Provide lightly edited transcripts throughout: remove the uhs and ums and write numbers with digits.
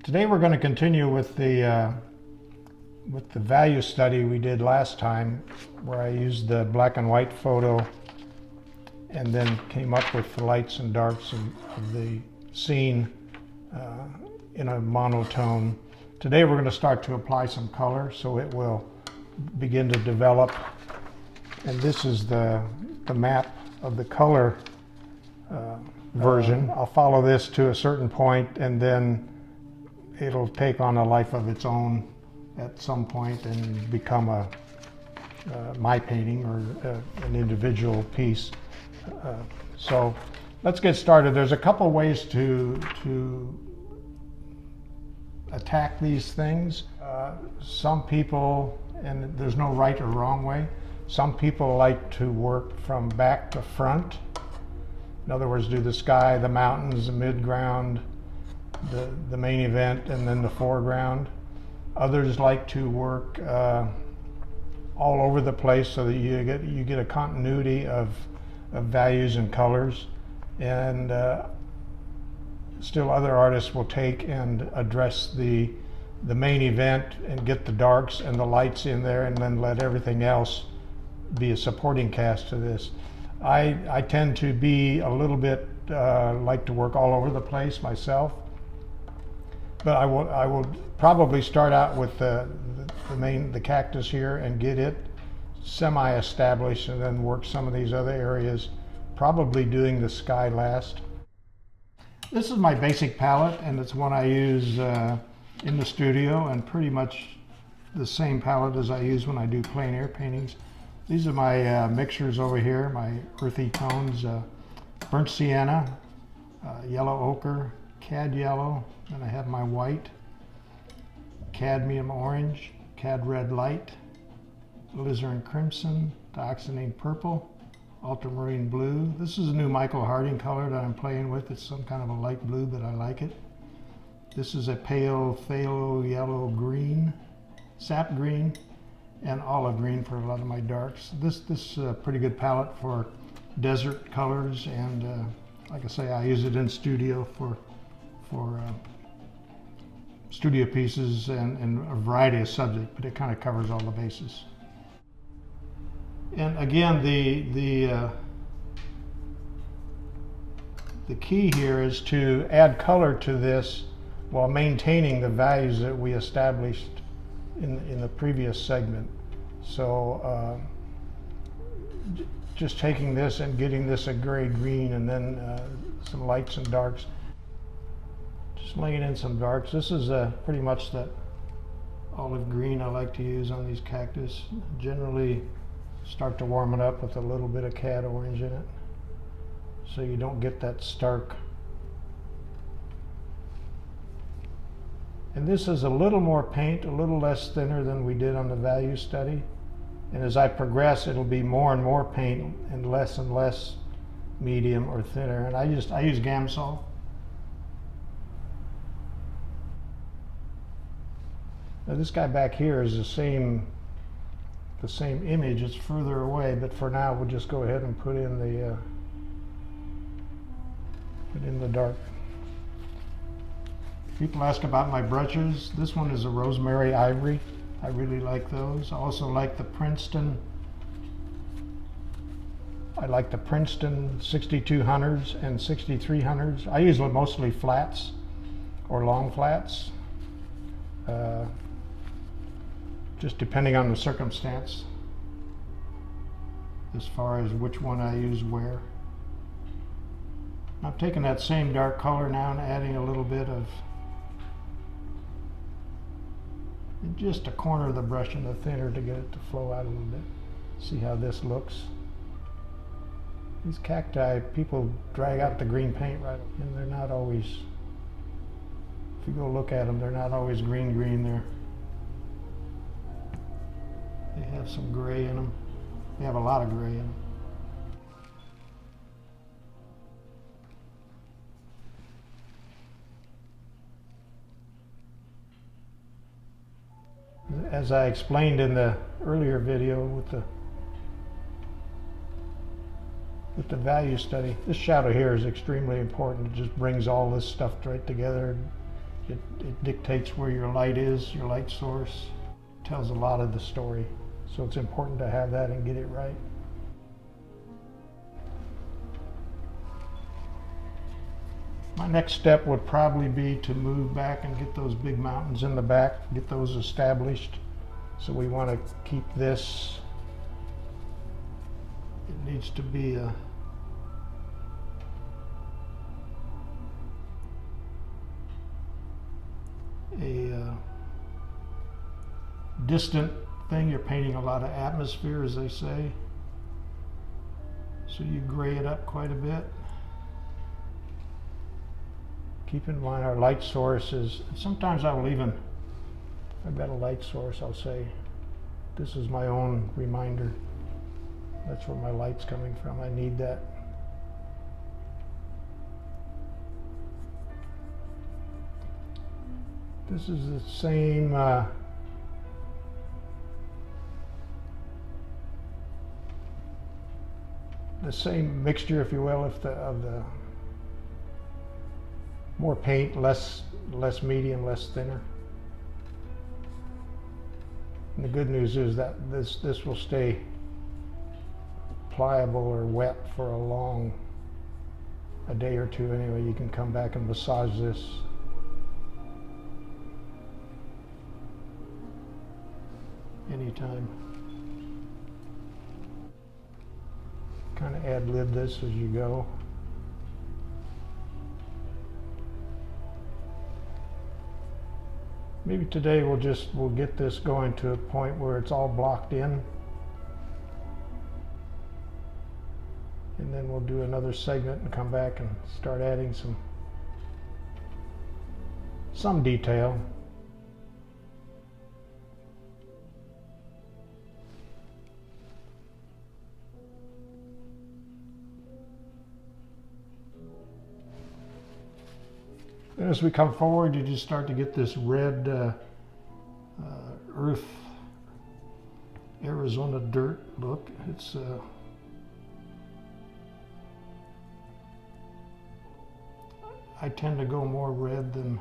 Today we're going to continue with the value study we did last time, where I used the black and white photo and then came up with the lights and darks of the scene in a monotone. Today we're going to start to apply some color so it will begin to develop. And this is the map of the color version. I'll follow this to a certain point and then it'll take on a life of its own at some point and become my painting or an individual piece. So let's get started. There's a couple ways to attack these things. Some people, and there's no right or wrong way, some people like to work from back to front. In other words, do the sky, the mountains, the midground, the main event, and then the foreground. Others like to work all over the place so that you get a continuity of values and colors. And still other artists will take and address the main event and get the darks and the lights in there and then let everything else be a supporting cast to this. I tend to be a little bit like to work all over the place myself. But I will probably start out with the cactus here and get it semi-established and then work some of these other areas, probably doing the sky last. This is my basic palette, and it's one I use in the studio, and pretty much the same palette as I use when I do plein air paintings. These are my mixtures over here, my earthy tones, burnt sienna, yellow ochre, cad yellow, and I have my white, cadmium orange, cad red light, alizarin crimson, dioxazine purple, ultramarine blue. This is a new Michael Harding color that I'm playing with. It's some kind of a light blue, but I like it. This is a pale phthalo yellow green, sap green, and olive green for a lot of my darks. This is a pretty good palette for desert colors, and like I say, I use it in studio for studio pieces and a variety of subjects, but it kind of covers all the bases. And again, the key here is to add color to this while maintaining the values that we established in the previous segment. So just taking this and getting this a gray green and then some lights and darks. Just laying in some darks. This is pretty much that olive green I like to use on these cactus. Generally start to warm it up with a little bit of cad orange in it so you don't get that stark. And this is a little more paint, a little less thinner than we did on the value study. And as I progress, it'll be more and more paint and less medium or thinner. And I use Gamsol. Now this guy back here is the same image. It's further away, but for now we'll just go ahead and put in the dark. People ask about my brushes. This one is a rosemary ivory. I really like those. I also like the Princeton. I like the Princeton 6200s and 6300s. I use mostly flats or long flats. Just depending on the circumstance as far as which one I use where. I'm taking that same dark color now and adding a little bit of just a corner of the brush in the thinner to get it to flow out a little bit. See how this looks. These cacti, people drag out the green paint right, and they're not always, if you go look at them, they're not always green there. They have some gray in them. They have a lot of gray in them. As I explained in the earlier video with the value study, this shadow here is extremely important. It just brings all this stuff right together. It dictates where your light is, your light source. Tells a lot of the story. So it's important to have that and get it right. My next step would probably be to move back and get those big mountains in the back, get those established. So we want to keep this, it needs to be a distant thing. You're painting a lot of atmosphere, as they say. So you gray it up quite a bit. Keep in mind our light source is, sometimes I will even, if I've got a light source, I'll say, this is my own reminder. That's where my light's coming from. I need that. This is the same mixture, if you will, of the more paint, less medium, less thinner. And the good news is that this will stay pliable or wet for a day or two anyway. You can come back and massage this. Anytime. Kind of ad-lib this as you go. Maybe today we'll get this going to a point where it's all blocked in. And then we'll do another segment and come back and start adding some detail. And as we come forward, you just start to get this red earth, Arizona dirt look. It's I tend to go more red than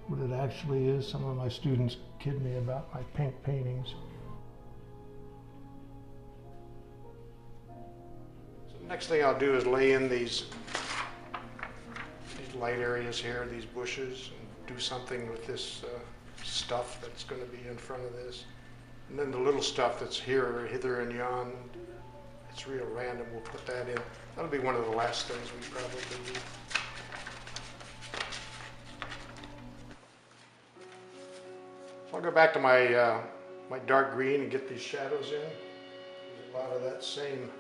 what it actually is. Some of my students kid me about my pink paintings. So the next thing I'll do is lay in these light areas here, these bushes, and do something with this stuff that's going to be in front of this. And then the little stuff that's here, hither and yon, it's real random, we'll put that in. That'll be one of the last things we probably do. So I'll go back to my, my dark green and get these shadows in. There's a lot of that same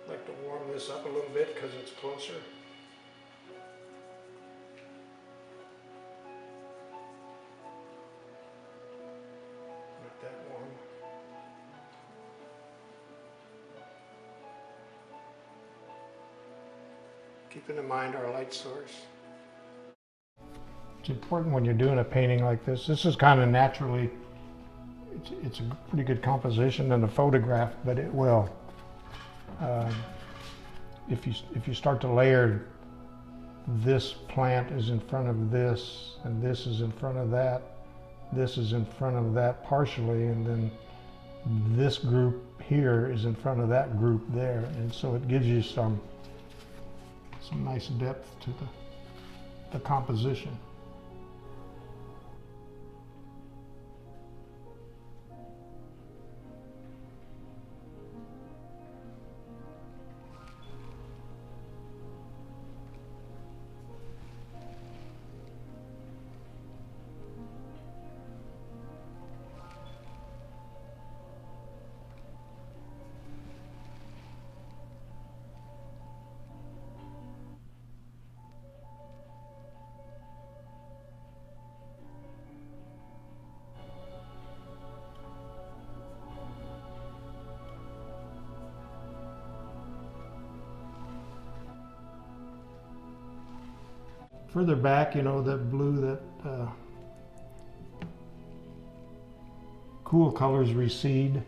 like to warm this up a little bit because it's closer. Let that warm. Keeping in mind our light source. It's important when you're doing a painting like this. This is kind of naturally, it's a pretty good composition in a photograph, but it will. If you start to layer, this plant is in front of this, and this is in front of that, this is in front of that partially, and then this group here is in front of that group there, and so it gives you some nice depth to the composition. Further back, you know, that blue, that cool colors recede.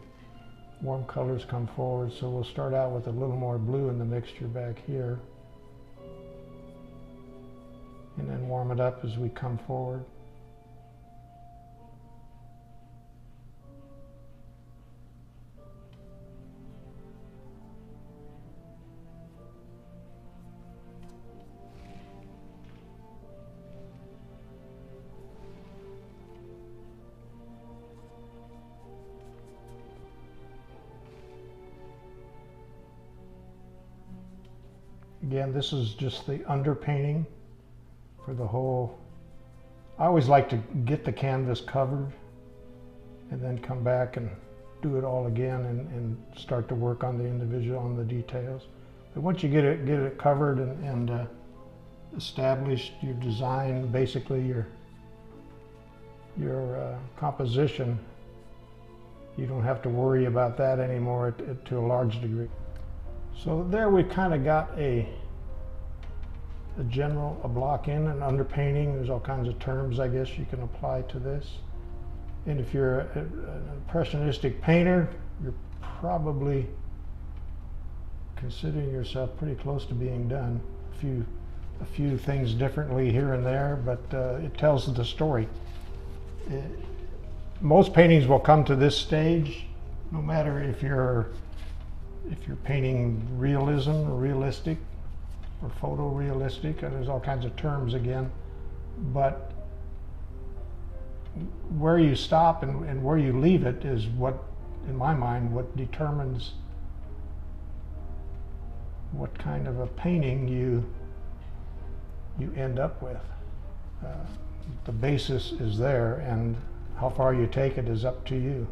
warm colors come forward. So we'll start out with a little more blue in the mixture back here, and then warm it up as we come forward. Again, this is just the underpainting for the whole. I always like to get the canvas covered and then come back and do it all again and start to work on the individual, on the details. But once you get it covered and established your design, basically your composition, you don't have to worry about that anymore to a large degree. So there we kind of got a block in, an underpainting. There's all kinds of terms, I guess, you can apply to this. And if you're an impressionistic painter, you're probably considering yourself pretty close to being done. A few things differently here and there, but it tells the story. Most paintings will come to this stage, no matter if you're painting realism or realistic or photorealistic. There's all kinds of terms again, but where you stop and where you leave it is what, in my mind, what determines what kind of a painting you end up with. The basis is there, and how far you take it is up to you.